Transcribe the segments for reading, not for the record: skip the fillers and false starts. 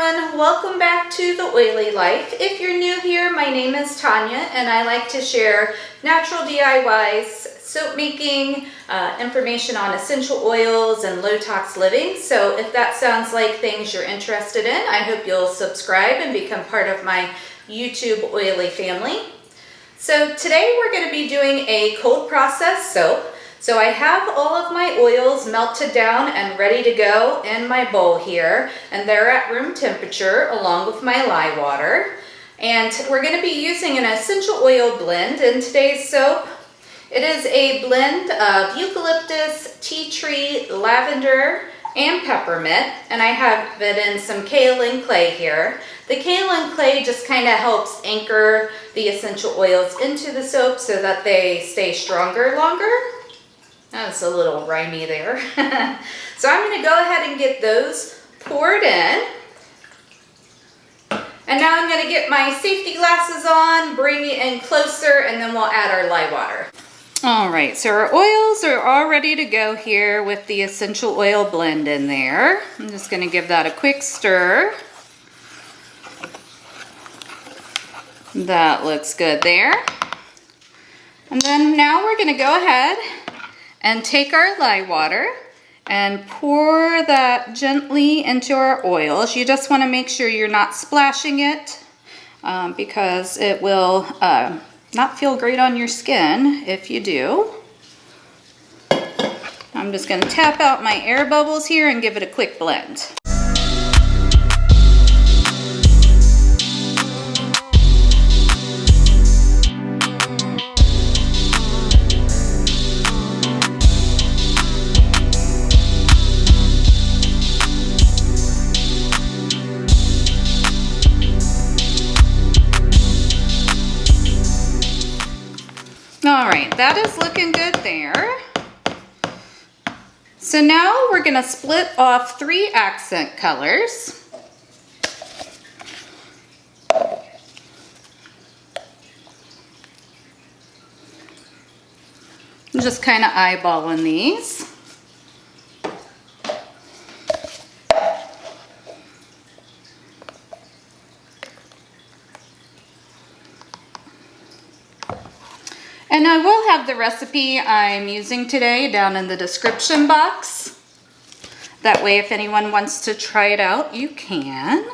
everyone, welcome back to The Oily Life. If you're new here, my name is Tanya and I like to share natural DIYs, soap making, information on essential oils and low tox living. So if that sounds like things you're interested in, I hope you'll subscribe and become part of my YouTube oily family. So today we're going to be doing a cold process soap. So I have all of my oils melted down and ready to go in my bowl here, and they're at room temperature along with my lye water. And we're going to be using an essential oil blend in today's soap. It is a blend of eucalyptus, tea tree, lavender, and peppermint, and I have it in some kaolin clay here. The kaolin clay just kind of helps anchor the essential oils into the soap so that they stay stronger longer. That's a little rhymey there. So I'm going to go ahead and get those poured in. And now I'm going to get my safety glasses on, bring it in closer, and then we'll add our lye water. All right, so our oils are all ready to go here with the essential oil blend in there. I'm just going to give that a quick stir. That looks good there. And then now we're going to go ahead and take our lye water and pour that gently into our oils. You just want to make sure you're not splashing it because it will not feel great on your skin if you do. I'm just going to tap out my air bubbles here and give it a quick blend. All right, that is looking good there. So now we're going to split off 3 accent colors. I'm just kind of eyeballing these. And I will have the recipe I'm using today down in the description box. That way, if anyone wants to try it out, you can.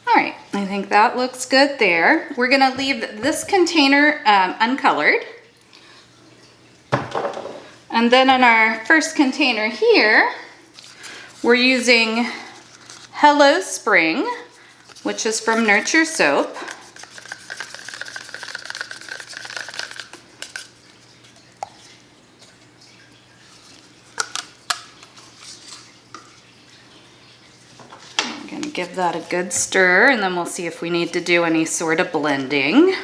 All right, I think that looks good there. We're gonna leave this container uncolored. And then in our first container here, we're using Hello Spring, which is from Nurture Soap. Give that a good stir, and then we'll see if we need to do any sort of blending.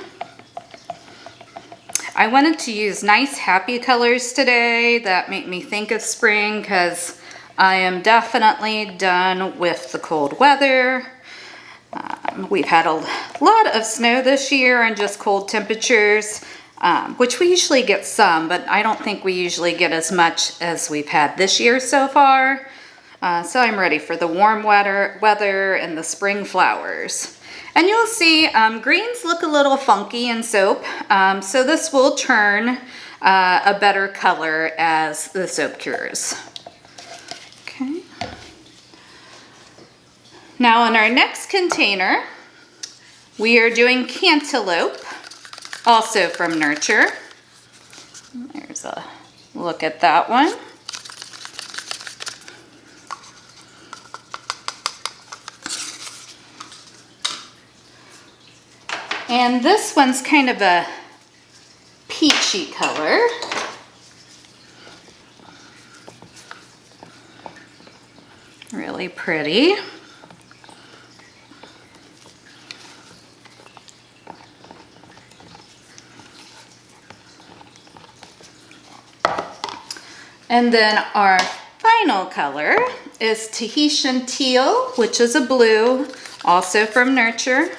I wanted to use nice happy colors today that make me think of spring because I am definitely done with the cold weather. We've had a lot of snow this year and just cold temperatures, which we usually get some, but I don't think we usually get as much as we've had this year so far. So I'm ready for the warm weather and the spring flowers. And you'll see greens look a little funky in soap, so this will turn a better color as the soap cures. Okay. Now in our next container, we are doing Cantaloupe, also from Nurture. There's a look at that one. And this one's kind of a peachy color. Really pretty. And then our final color is Tahitian Teal, which is a blue, also from Nurture.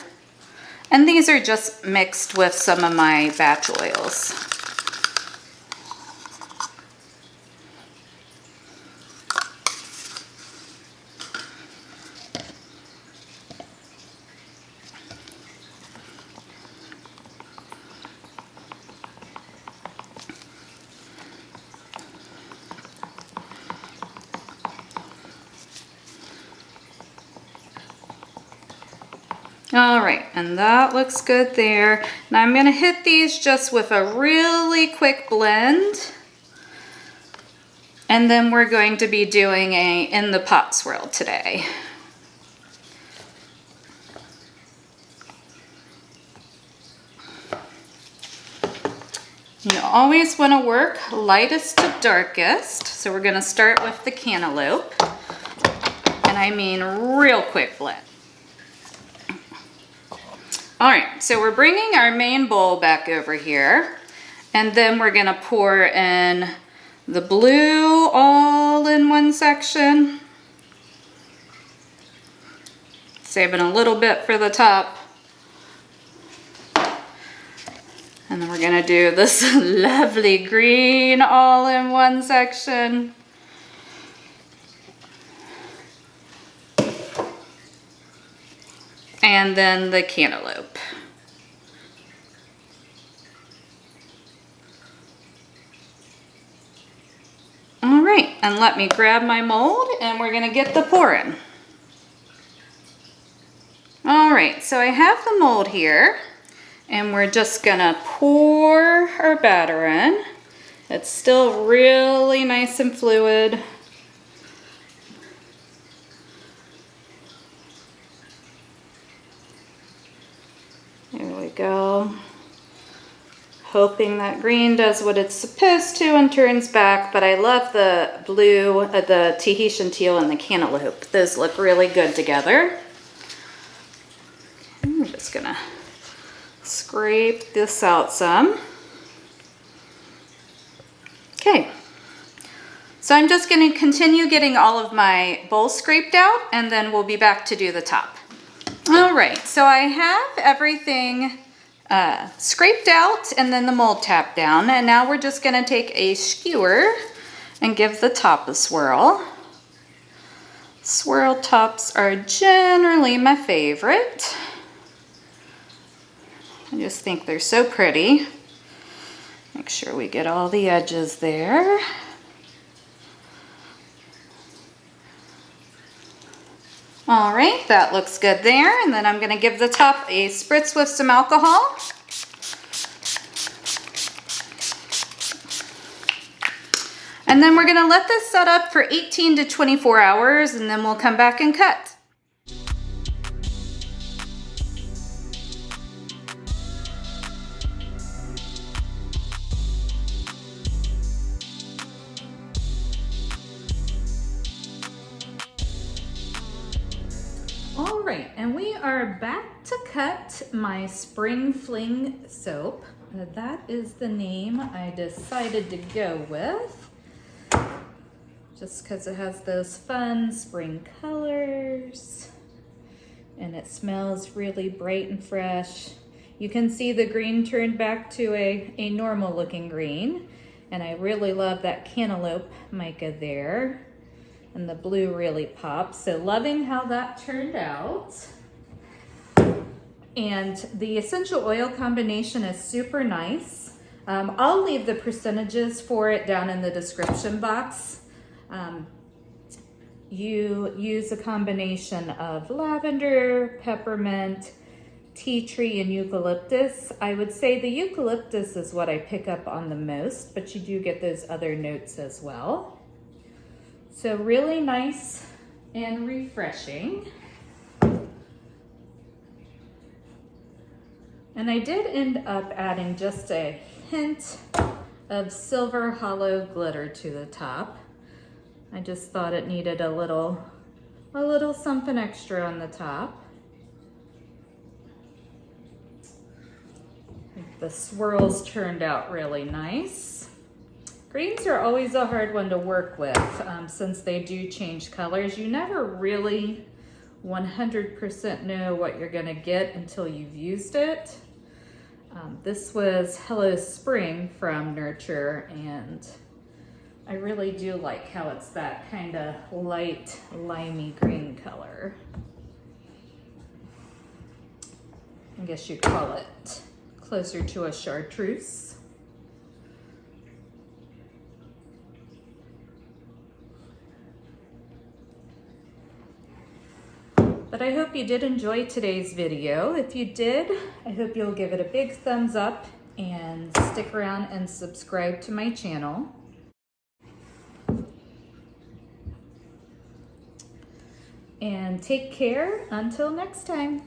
And these are just mixed with some of my batch oils. All right, and that looks good there. Now I'm gonna hit these just with a really quick blend. And then we're going to be doing a in the pot swirl today. You always want to work lightest to darkest. So we're going to start with the cantaloupe. And I mean real quick blend. All right, so we're bringing our main bowl back over here. And then we're going to pour in the blue all in one section. Saving a little bit for the top. And then we're gonna do this lovely green all in one section. And then the cantaloupe. All right, and let me grab my mold and we're gonna get the pour in. All right, so I have the mold here. And we're just gonna pour our batter in. It's still really nice and fluid. There we go. Hoping that green does what it's supposed to and turns back, but I love the blue, the Tahitian teal and the cantaloupe. Those look really good together. I'm just gonna scrape this out some. Okay, so I'm just going to continue getting all of my bowls scraped out and then we'll be back to do the top. All right, so I have everything scraped out and then the mold tapped down, and now we're just going to take a skewer and give the top a swirl. Swirl tops are generally my favorite. I just think they're so pretty. Make sure we get all the edges there. All right, that looks good there. And then I'm gonna give the top a spritz with some alcohol. And then we're gonna let this set up for 18 to 24 hours and then we'll come back and cut. All right, and we are back to cut my Spring Fling soap. That is the name I decided to go with, just because it has those fun spring colors and it smells really bright and fresh. You can see the green turned back to a normal looking green, and I really love that cantaloupe mica there. And the blue really pops. So loving how that turned out. And the essential oil combination is super nice. I'll leave the percentages for it down in the description box. You use a combination of lavender, peppermint, tea tree, and eucalyptus. I would say the eucalyptus is what I pick up on the most, but you do get those other notes as well. So really nice and refreshing. And I did end up adding just a hint of silver hollow glitter to the top. I just thought it needed a little something extra on the top. The swirls turned out really nice. Greens are always a hard one to work with since they do change colors. You never really 100% know what you're gonna get until you've used it. This was Hello Spring from Nurture, and I really do like how it's that kind of light limey green color. I guess you'd call it closer to a chartreuse. But I hope you did enjoy today's video. If you did, I hope you'll give it a big thumbs up and stick around and subscribe to my channel. And take care until next time.